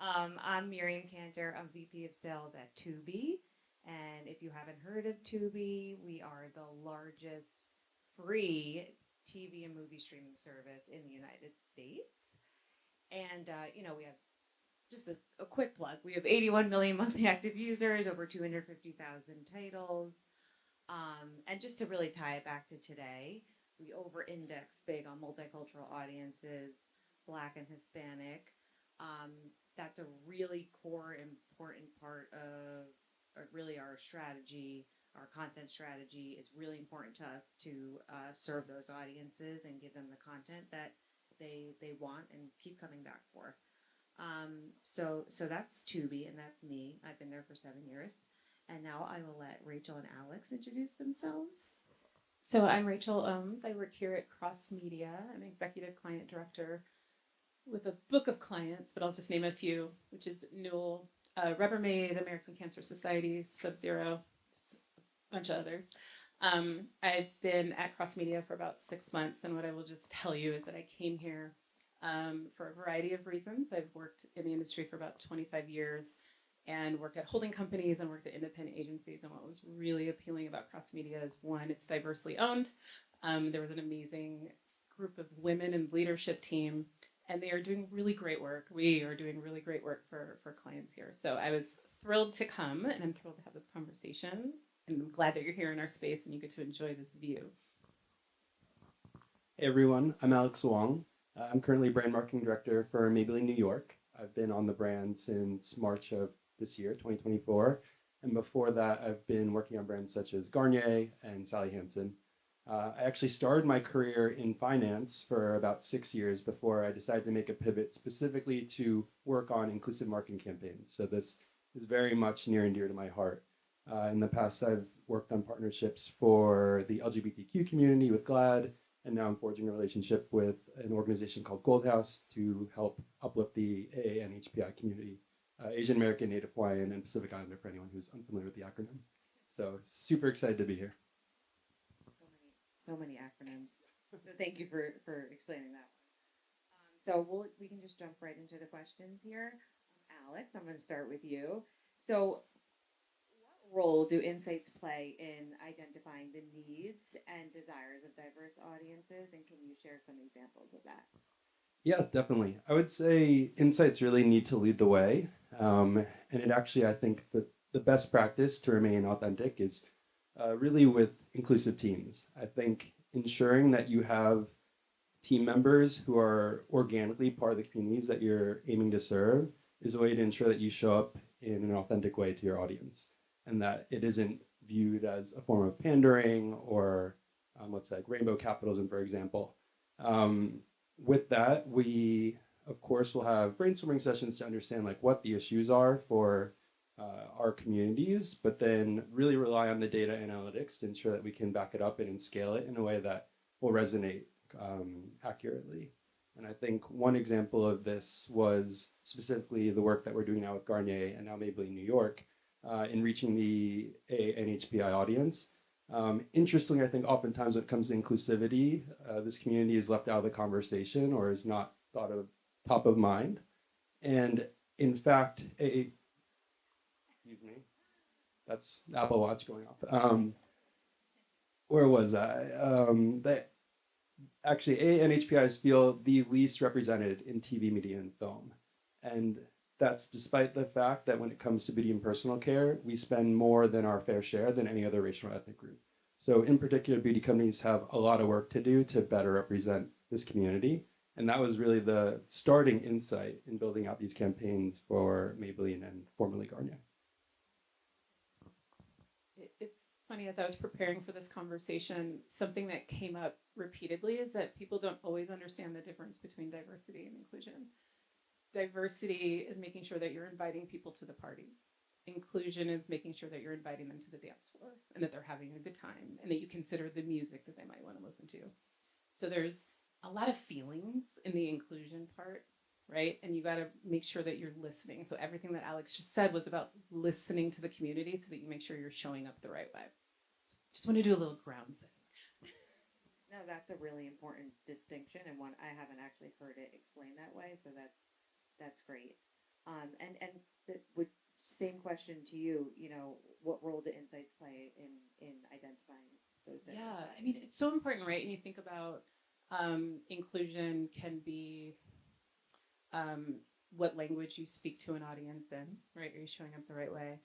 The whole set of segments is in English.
I'm Miriam Kanter. I'm VP of Sales at Tubi. And if you haven't heard of Tubi, we are the largest free TV and movie streaming service in the United States. And, we have just a quick plug. We have 81 million monthly active users, over 250,000 titles. And just to really tie it back to today, we over index big on multicultural audiences, Black and Hispanic. Um, that's a really core, important part of really our strategy. Our content strategy is really important to us to serve those audiences and give them the content that they want and keep coming back for. So that's Tubi, and that's me. I've been there for 7 years. And now I will let Rachel and Alex introduce themselves. So I'm Rachel Ooms. I work here at Crossmedia. I'm executive client director with a book of clients, but I'll just name a few, which is Newell, Rubbermaid, American Cancer Society, Sub-Zero, a bunch of others. I've been at Crossmedia for about 6 months, and what I will just tell you is that I came here for a variety of reasons. I've worked in the industry for about 25 years and worked at holding companies and worked at independent agencies. And what was really appealing about Crossmedia is, one, it's diversely owned. There was an amazing group of women and leadership team, and they are doing really great work. We are doing really great work for clients here. So I was thrilled to come, and I'm thrilled to have this conversation. And I'm glad that you're here in our space and you get to enjoy this view. Hey everyone, I'm Alex Wang. I'm currently brand marketing director for Maybelline New York. I've been on the brand since March of this year, 2024. And before that, I've been working on brands such as Garnier and Sally Hansen. I actually started my career in finance for about 6 years before I decided to make a pivot specifically to work on inclusive marketing campaigns. So this is very much near and dear to my heart. In the past, I've worked on partnerships for the LGBTQ community with GLAAD, and now I'm forging a relationship with an organization called Gold House to help uplift the AANHPI community, Asian American, Native Hawaiian, and Pacific Islander, for anyone who's unfamiliar with the acronym. So super excited to be here. So many acronyms. So thank you for explaining that one. So we can just jump right into the questions here. Alex, I'm going to start with you. So what role do insights play in identifying the needs and desires of diverse audiences? And can you share some examples of that? Yeah, definitely. I would say insights really need to lead the way. And it actually, I think that the best practice to remain authentic is really with inclusive teams. I think ensuring that you have team members who are organically part of the communities that you're aiming to serve is a way to ensure that you show up in an authentic way to your audience, and that it isn't viewed as a form of pandering or let's say like rainbow capitalism, for example. With that, we of course will have brainstorming sessions to understand like what the issues are for our communities, but then really rely on the data analytics to ensure that we can back it up and scale it in a way that will resonate accurately. And I think one example of this was specifically the work that we're doing now with Garnier and now Maybelline New York in reaching the NHPI audience. Interestingly, I think oftentimes when it comes to inclusivity, this community is left out of the conversation or is not thought of top of mind. And in fact, excuse me, that's Apple Watch going off. Where was I? Actually, NHPIs feel the least represented in TV, media, and film. And that's despite the fact that when it comes to beauty and personal care, we spend more than our fair share than any other racial or ethnic group. So in particular, beauty companies have a lot of work to do to better represent this community. And that was really the starting insight in building out these campaigns for Maybelline and formerly Garnier. It's funny, as I was preparing for this conversation, something that came up repeatedly is that people don't always understand the difference between diversity and inclusion. Diversity is making sure that you're inviting people to the party. Inclusion is making sure that you're inviting them to the dance floor and that they're having a good time and that you consider the music that they might want to listen to. So there's a lot of feelings in the inclusion part, right? And you got to make sure that you're listening. So everything that Alex just said was about listening to the community so that you make sure you're showing up the right way. So just want to do a little ground setting. No, that's a really important distinction and one I haven't actually heard it explained that way. So that's great. And same question to you. You know, what role do insights play in identifying those Yeah, diversity? I mean, it's so important, right? And you think about inclusion can be um, what language you speak to an audience in, right? Are you showing up the right way?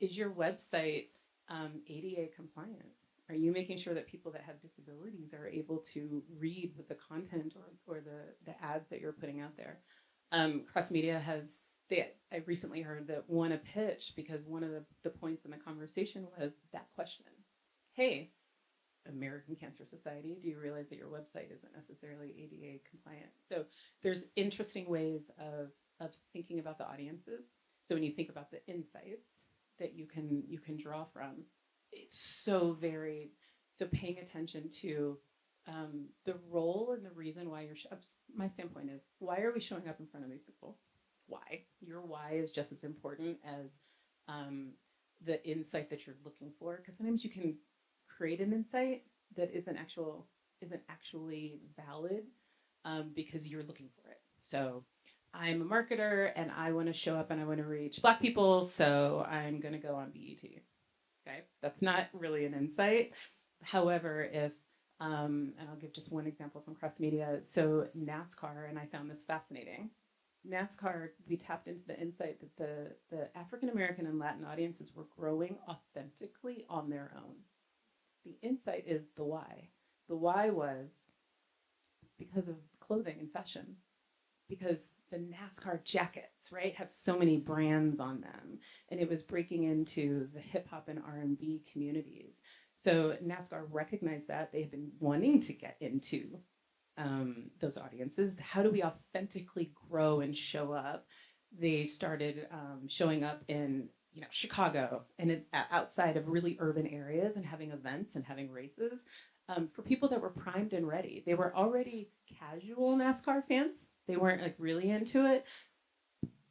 Is your website ADA compliant? Are you making sure that people that have disabilities are able to read with the content or the ads that you're putting out there? Crossmedia has, I recently heard that won a pitch because one of the points in the conversation was that question. Hey, American Cancer Society, do you realize that your website isn't necessarily ADA compliant? So there's interesting ways of thinking about the audiences. So when you think about the insights that you can draw from, it's so varied. So paying attention to the role and the reason why my standpoint is, why are we showing up in front of these people? Why? Your why is just as important as the insight that you're looking for. Because sometimes you can create an insight that isn't actually valid because you're looking for it. So I'm a marketer and I want to show up and I want to reach Black people, so I'm going to go on BET. Okay, that's not really an insight. However, if and I'll give just one example from Crossmedia. So NASCAR, and I found this fascinating. NASCAR, we tapped into the insight that the African American and Latin audiences were growing authentically on their own. The insight is the why. The why was it's because of clothing and fashion. Because the NASCAR jackets, right, have so many brands on them, and it was breaking into the hip hop and R&B communities. So NASCAR recognized that they had been wanting to get into those audiences. How do we authentically grow and show up? They started showing up in Chicago and outside of really urban areas and having events and having races for people that were primed and ready. They were already casual NASCAR fans. They weren't like really into it.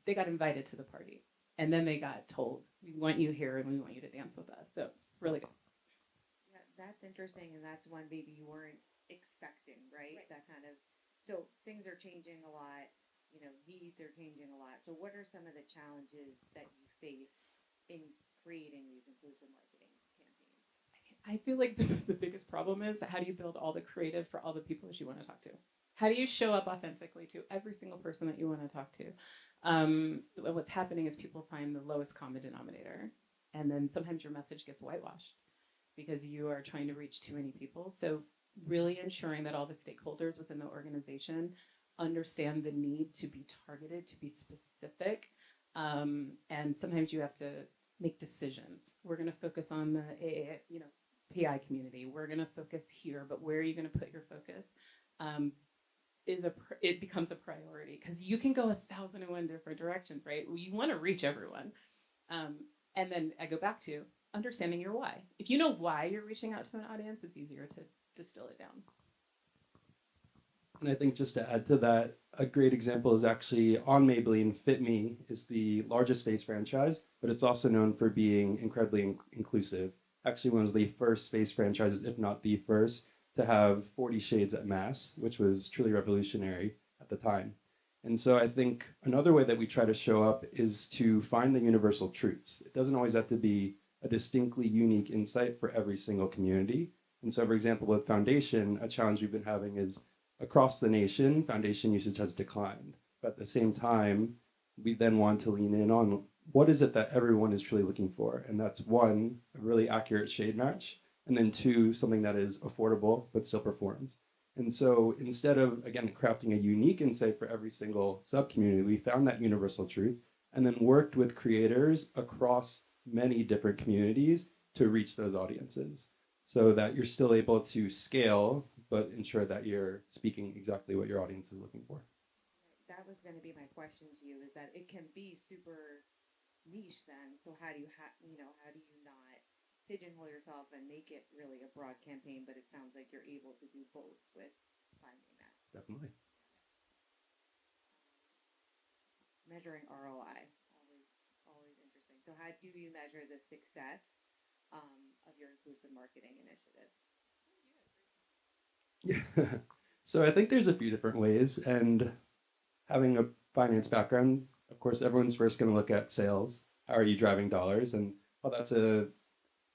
They got invited to the party, and then they got told, "We want you here, and we want you to dance with us." So it's really good. Yeah, that's interesting, and that's one maybe you weren't expecting, right? That kind of. So things are changing a lot. You know, needs are changing a lot. So what are some of the challenges that you face in creating these inclusive marketing campaigns? I feel like the biggest problem is, how do you build all the creative for all the people that you want to talk to? How do you show up authentically to every single person that you want to talk to? What's happening is people find the lowest common denominator, and then sometimes your message gets whitewashed because you are trying to reach too many people. So really ensuring that all the stakeholders within the organization understand the need to be targeted, to be specific, and sometimes you have to make decisions. We're going to focus on the PI community. We're going to focus here, but where are you going to put your focus? It becomes a priority because you can go 1,001 different directions, right? You want to reach everyone. And then I go back to understanding your why. If you know why you're reaching out to an audience, it's easier to distill it down. And I think just to add to that, a great example is actually on Maybelline. Fit Me is the largest face franchise, but it's also known for being incredibly inclusive. Actually, one of the first face franchises, if not the first, to have 40 shades at mass, which was truly revolutionary at the time. And so I think another way that we try to show up is to find the universal truths. It doesn't always have to be a distinctly unique insight for every single community. And so, for example, with foundation, a challenge we've been having is across the nation, foundation usage has declined. But at the same time, we then want to lean in on what is it that everyone is truly looking for. And that's one, a really accurate shade match. And then two, something that is affordable but still performs. And so instead of, again, crafting a unique insight for every single sub-community, we found that universal truth and then worked with creators across many different communities to reach those audiences so that you're still able to scale, but ensure that you're speaking exactly what your audience is looking for. That was going to be my question to you, is that it can be super niche then. So how do you not pigeonhole yourself and make it really a broad campaign, but it sounds like you're able to do both with finding that. Definitely. Measuring ROI, always interesting. So how do you measure the success of your inclusive marketing initiatives? Yeah. So I think there's a few different ways, and having a finance background of course, everyone's first going to look at sales. How are you driving dollars? And while that's a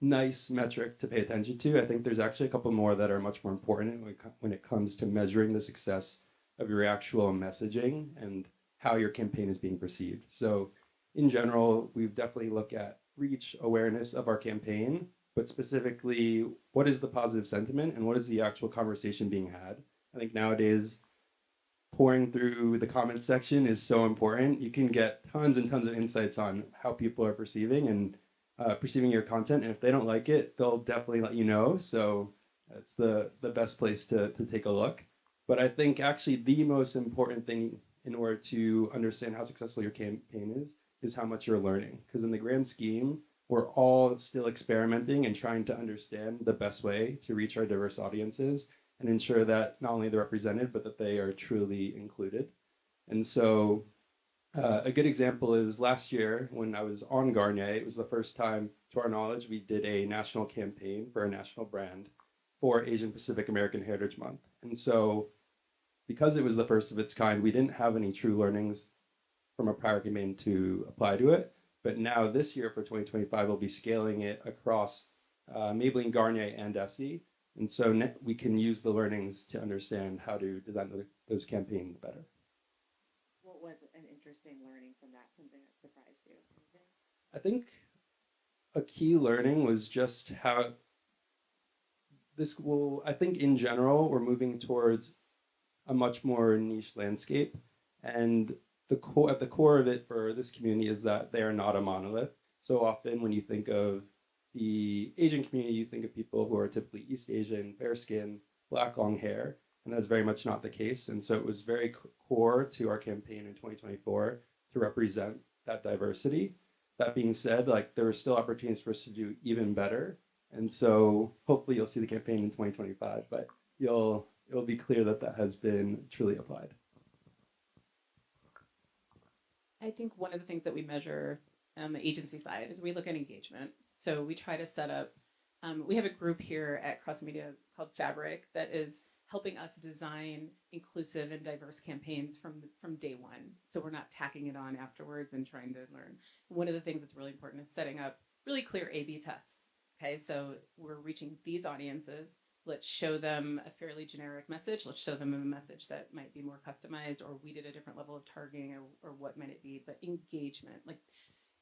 nice metric to pay attention to, I think there's actually a couple more that are much more important when it comes to measuring the success of your actual messaging and how your campaign is being perceived. So in general, we've definitely looked at reach awareness of our campaign, but specifically, what is the positive sentiment and what is the actual conversation being had? I think nowadays, pouring through the comment section is so important. You can get tons and tons of insights on how people are perceiving and perceiving your content. And if they don't like it, they'll definitely let you know. So it's the best place to take a look. But I think actually the most important thing in order to understand how successful your campaign is how much you're learning. Because in the grand scheme, we're all still experimenting and trying to understand the best way to reach our diverse audiences and ensure that not only they're represented, but that they are truly included. And so a good example is last year when I was on Garnier, it was the first time, to our knowledge, we did a national campaign for a national brand for Asian Pacific American Heritage Month. And so because it was the first of its kind, we didn't have any true learnings from a prior campaign to apply to it. But now this year for 2025, we'll be scaling it across Maybelline, Garnier, and Essie. And so we can use the learnings to understand how to design those campaigns better. What was an interesting learning from that? Something that surprised you? Anything? I think a key learning was just how I think in general, we're moving towards a much more niche landscape. And at the core of it for this community is that they are not a monolith. So often when you think of the Asian community, you think of people who are typically East Asian, fair skin, black, long hair, and that's very much not the case. And so it was very core to our campaign in 2024 to represent that diversity. That being said, like there were still opportunities for us to do even better. And so hopefully you'll see the campaign in 2025, but it'll be clear that that has been truly applied. I think one of the things that we measure on the agency side is we look at engagement. So we try to set up, we have a group here at Crossmedia called Fabric that is helping us design inclusive and diverse campaigns from day one. So we're not tacking it on afterwards and trying to learn. One of the things that's really important is setting up really clear A/B tests. Okay, so we're reaching these audiences. Let's show them a fairly generic message. Let's show them a message that might be more customized, or we did a different level of targeting, or what might it be. But engagement, like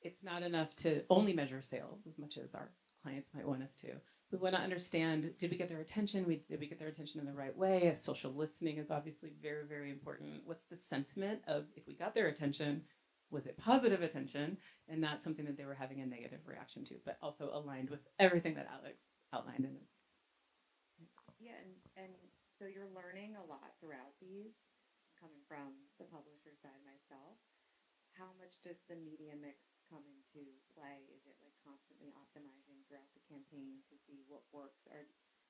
it's not enough to only measure sales as much as our clients might want us to. We want to understand, did we get their attention? Did we get their attention in the right way? Social listening is obviously very, very important. What's the sentiment of if we got their attention? Was it positive attention and not something that they were having a negative reaction to, but also aligned with everything that Alex outlined in his. Yeah, and so you're learning a lot throughout these, coming from the publisher side myself. How much does the media mix come into play? Is it like constantly optimizing throughout the campaign to see what works, or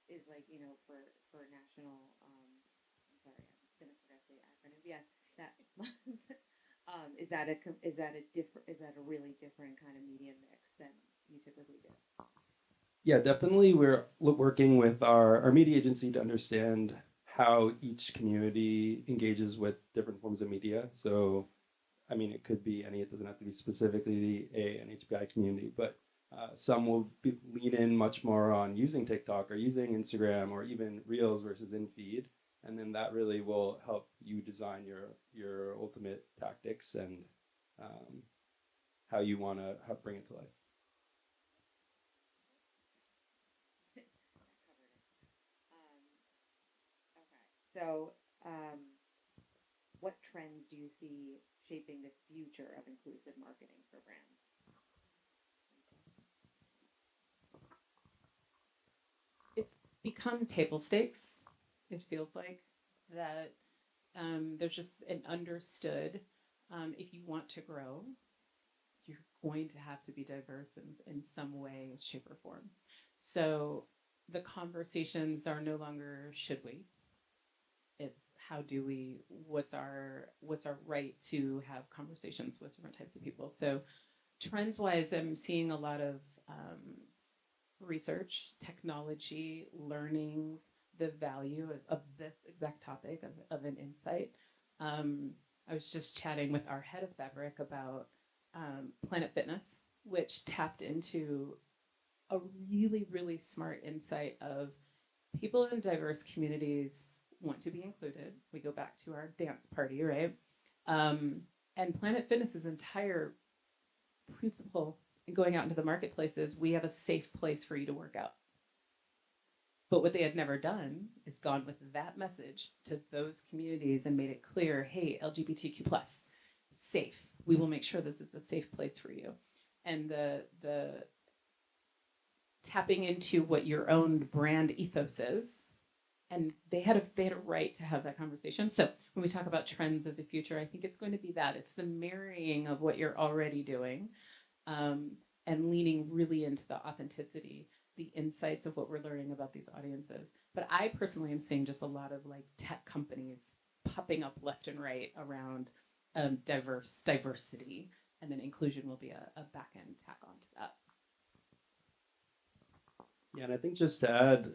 is like for national? I'm sorry, I'm gonna forget the acronym. Yes, that is that a really different kind of media mix than you typically do? Yeah, definitely. We're working with our media agency to understand how each community engages with different forms of media. So, I mean, it could be it doesn't have to be specifically an HPI community, but some will lean in much more on using TikTok or using Instagram or even Reels versus in-feed. And then that really will help you design your ultimate tactics and how you want to bring it to life. So, what trends do you see shaping the future of inclusive marketing for brands? It's become table stakes. It feels like that there's just an understood, if you want to grow, you're going to have to be diverse in some way, shape, or form. So the conversations are no longer should we. It's how do we, what's our right to have conversations with different types of people. So trends wise, I'm seeing a lot of research, technology, learnings, the value of this exact topic of an insight. I was just chatting with our head of fabric about Planet Fitness, which tapped into a really, really smart insight of people in diverse communities want to be included. We go back to our dance party, right? And Planet Fitness's entire principle in going out into the marketplace is we have a safe place for you to work out. But what they had never done is gone with that message to those communities and made it clear, hey, LGBTQ plus, safe. We will make sure this is a safe place for you. And the tapping into what your own brand ethos is, and they had a right to have that conversation. So when we talk about trends of the future, I think it's going to be that. It's the marrying of what you're already doing, and leaning really into the authenticity, the insights of what we're learning about these audiences. But I personally am seeing just a lot of like tech companies popping up left and right around diversity, and then inclusion will be a back end tack onto that. Yeah, and I think just to add,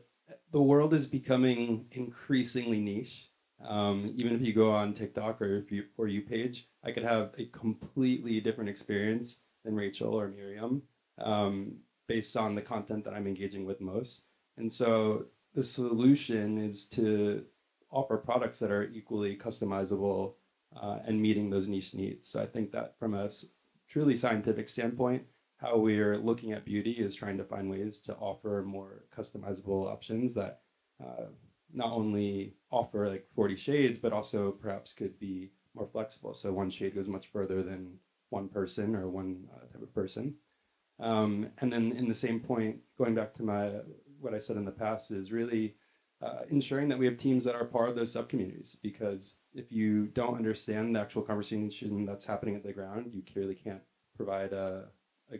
the world is becoming increasingly niche. Even if you go on TikTok or if you For You page, I could have a completely different experience than Rachel or Miriam, based on the content that I'm engaging with most. And so the solution is to offer products that are equally customizable and meeting those niche needs. So I think that from a truly scientific standpoint, how we're looking at beauty is trying to find ways to offer more customizable options that not only offer like 40 shades, but also perhaps could be more flexible. So one shade goes much further than one person or one type of person. And then in the same point, going back to what I said in the past, is really ensuring that we have teams that are part of those subcommunities. Because if you don't understand the actual conversation that's happening at the ground, you clearly can't provide a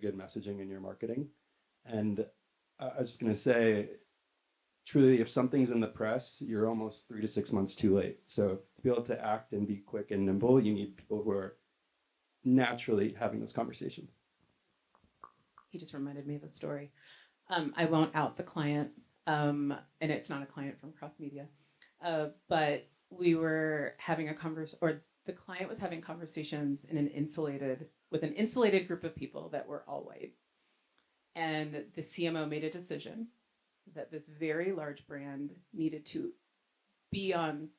good messaging in your marketing. And I was just going to say, truly, if something's in the press, you're almost 3 to 6 months too late. So to be able to act and be quick and nimble, you need people who are naturally having those conversations. He just reminded me of a story. I won't out the client, and it's not a client from Crossmedia, but we were having a conversation, or the client was having conversations with an insulated group of people that were all white. And the CMO made a decision that this very large brand needed to be on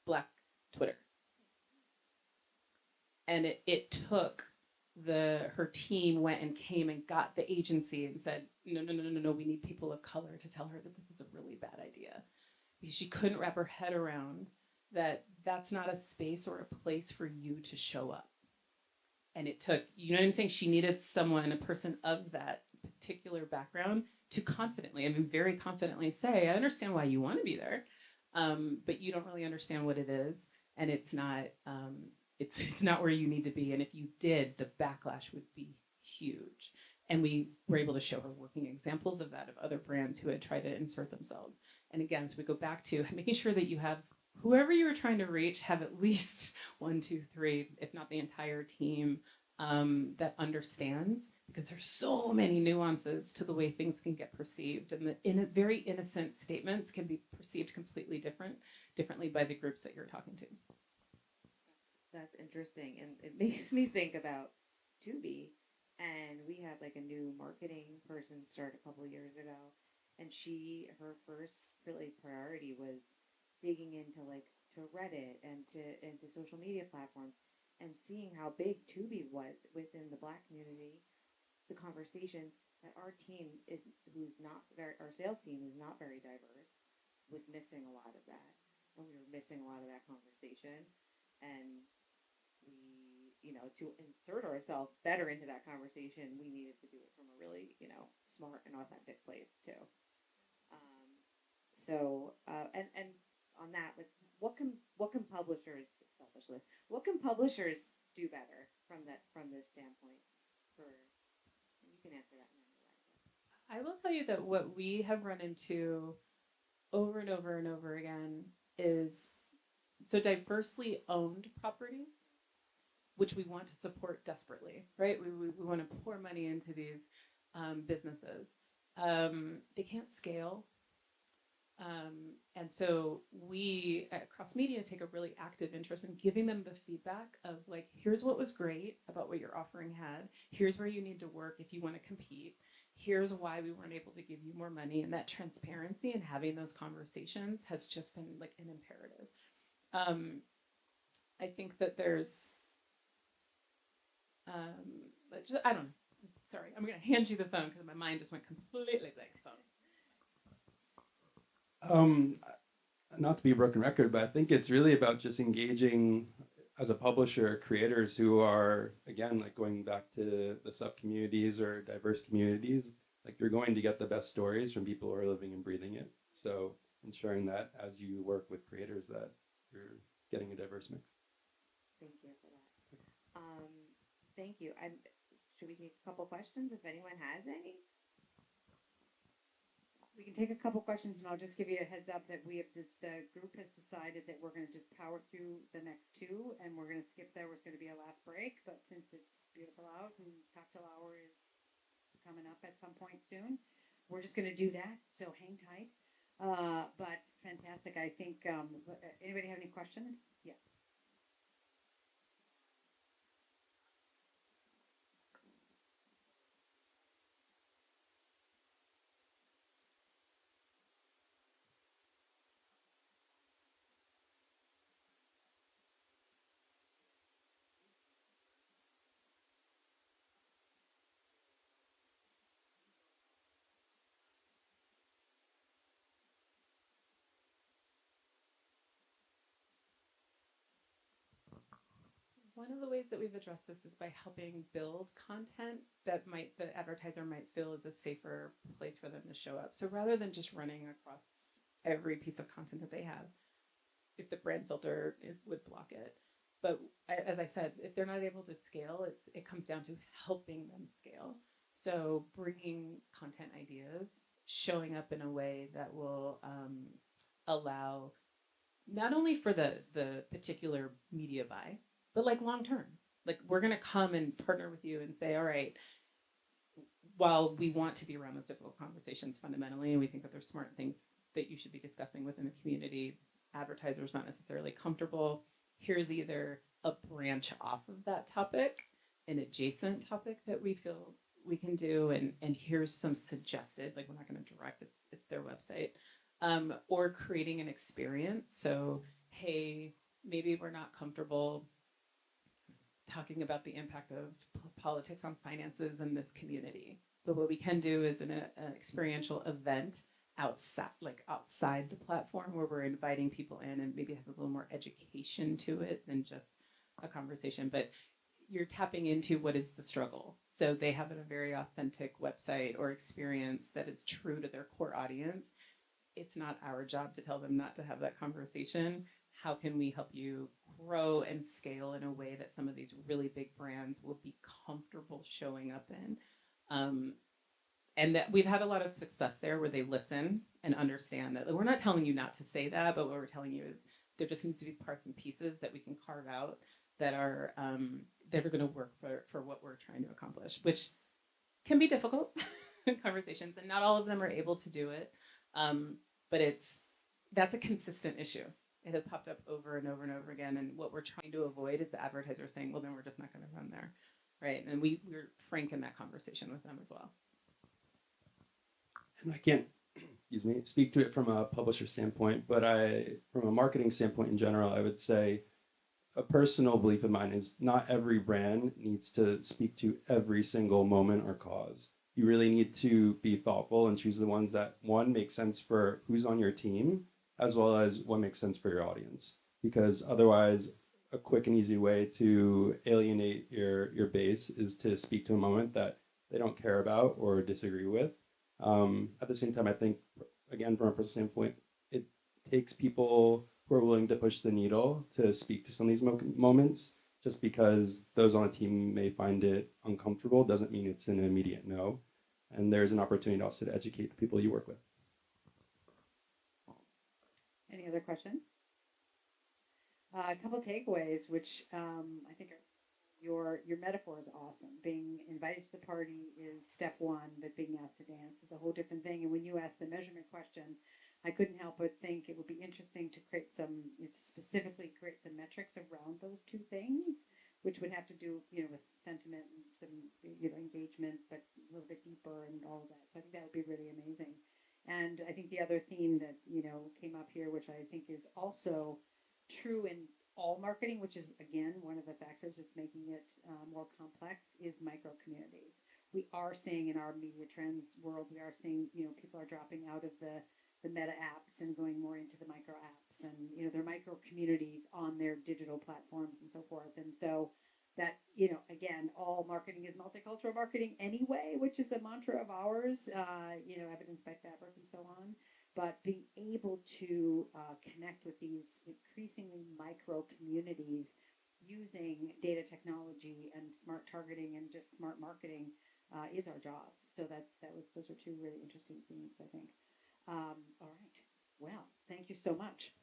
Black Twitter. And it took her team went and came and got the agency and said, no, we need people of color to tell her that this is a really bad idea. Because she couldn't wrap her head around that that's not a space or a place for you to show up. And it took, you know what I'm saying? She needed a person of that particular background to very confidently say, I understand why you want to be there, but you don't really understand what it is. And it's not where you need to be. And if you did, the backlash would be huge. And we were able to show her working examples of that, of other brands who had tried to insert themselves. And again, so we go back to making sure that you have whoever you were trying to reach have at least 1, 2, 3, if not the entire team, that understands, because there's so many nuances to the way things can get perceived, and very innocent statements can be perceived completely differently by the groups that you're talking to. That's interesting, and it makes me think about Tubi. And we had like a new marketing person start a couple years ago, and her first really priority was digging into to Reddit and into social media platforms, and seeing how big Tubi was within the Black community. The conversations that our sales team who's not very diverse was missing a lot of that, and we were missing a lot of that conversation, and to insert ourselves better into that conversation, we needed to do it from a really, smart and authentic place too. And on that, what can publishers do better from this standpoint? You can answer that. I will tell you that what we have run into over and over and over again is diversely owned properties, which we want to support desperately, right? We want to pour money into these businesses. They can't scale. And so we at Crossmedia take a really active interest in giving them the feedback of like, here's what was great about what your offering had. Here's where you need to work if you want to compete. Here's why we weren't able to give you more money. And that transparency and having those conversations has just been like an imperative. I think that there's, I don't know. Sorry, I'm going to hand you the phone because my mind just went completely blank. Not to be a broken record, but I think it's really about just engaging as a publisher, creators who are, again, like going back to the sub communities or diverse communities, like you're going to get the best stories from people who are living and breathing it. So ensuring that as you work with creators that you're getting a diverse mix. Thank you for that. Thank you. Should we take a couple questions if anyone has any? We can take a couple questions, and I'll just give you a heads up that the group has decided that we're going to just power through the next two, and we're going to skip there. There's going to be a last break, but since it's beautiful out and cocktail hour is coming up at some point soon, we're just going to do that. So hang tight. But fantastic. I think, anybody have any questions? Yeah. One of the ways that we've addressed this is by helping build content that the advertiser might feel is a safer place for them to show up. So rather than just running across every piece of content that they have, if the brand filter would block it. But as I said, if they're not able to scale, it comes down to helping them scale. So bringing content ideas, showing up in a way that will allow not only for the particular media buy, but like long term. Like we're going to come and partner with you and say, all right, while we want to be around those difficult conversations fundamentally, and we think that there's smart things that you should be discussing within the community, advertisers not necessarily comfortable. Here's either a branch off of that topic, an adjacent topic that we feel we can do, and here's some suggested, like we're not going to direct, it's their website, or creating an experience. So, hey, maybe we're not comfortable talking about the impact of politics on finances in this community. But what we can do is an experiential event outside the platform where we're inviting people in and maybe have a little more education to it than just a conversation. But you're tapping into what is the struggle. So they have a very authentic website or experience that is true to their core audience. It's not our job to tell them not to have that conversation. How can we help you grow and scale in a way that some of these really big brands will be comfortable showing up in? And that we've had a lot of success there where they listen and understand that we're not telling you not to say that, but what we're telling you is there just needs to be parts and pieces that we can carve out that are going to work for what we're trying to accomplish, which can be difficult in conversations, and not all of them are able to do it. But that's a consistent issue. It has popped up over and over and over again. And what we're trying to avoid is the advertiser saying, well, then we're just not going to run there. Right. And we're frank in that conversation with them as well. And I can't, speak to it from a publisher standpoint, but from a marketing standpoint in general, I would say a personal belief of mine is not every brand needs to speak to every single moment or cause. You really need to be thoughtful and choose the ones that, one, make sense for who's on your team, as well as what makes sense for your audience. Because otherwise, a quick and easy way to alienate your base is to speak to a moment that they don't care about or disagree with. At the same time, I think, again, from a personal standpoint, it takes people who are willing to push the needle to speak to some of these moments. Just because those on a team may find it uncomfortable doesn't mean it's an immediate no. And there's an opportunity also to educate the people you work with. Any other questions? A couple takeaways, which I think your metaphor is awesome. Being invited to the party is step one, but being asked to dance is a whole different thing. And when you ask the measurement question, I couldn't help but think it would be interesting to create specifically create some metrics around those two things, which would have to do, with sentiment and some, engagement, but a little bit deeper and all of that. So I think that would be really amazing. And I think the other theme that, came up here, which I think is also true in all marketing, which is again one of the factors that's making it more complex, is micro communities. We are seeing in our media trends world, we are seeing, people are dropping out of the meta apps and going more into the micro apps, and their micro communities on their digital platforms and so forth. And so that, again, all marketing is multicultural marketing anyway, which is the mantra of ours, evidence by fabric and so on. But being able to connect with these increasingly micro communities using data technology and smart targeting and just smart marketing is our jobs. So those are two really interesting themes, I think. All right. Well, thank you so much.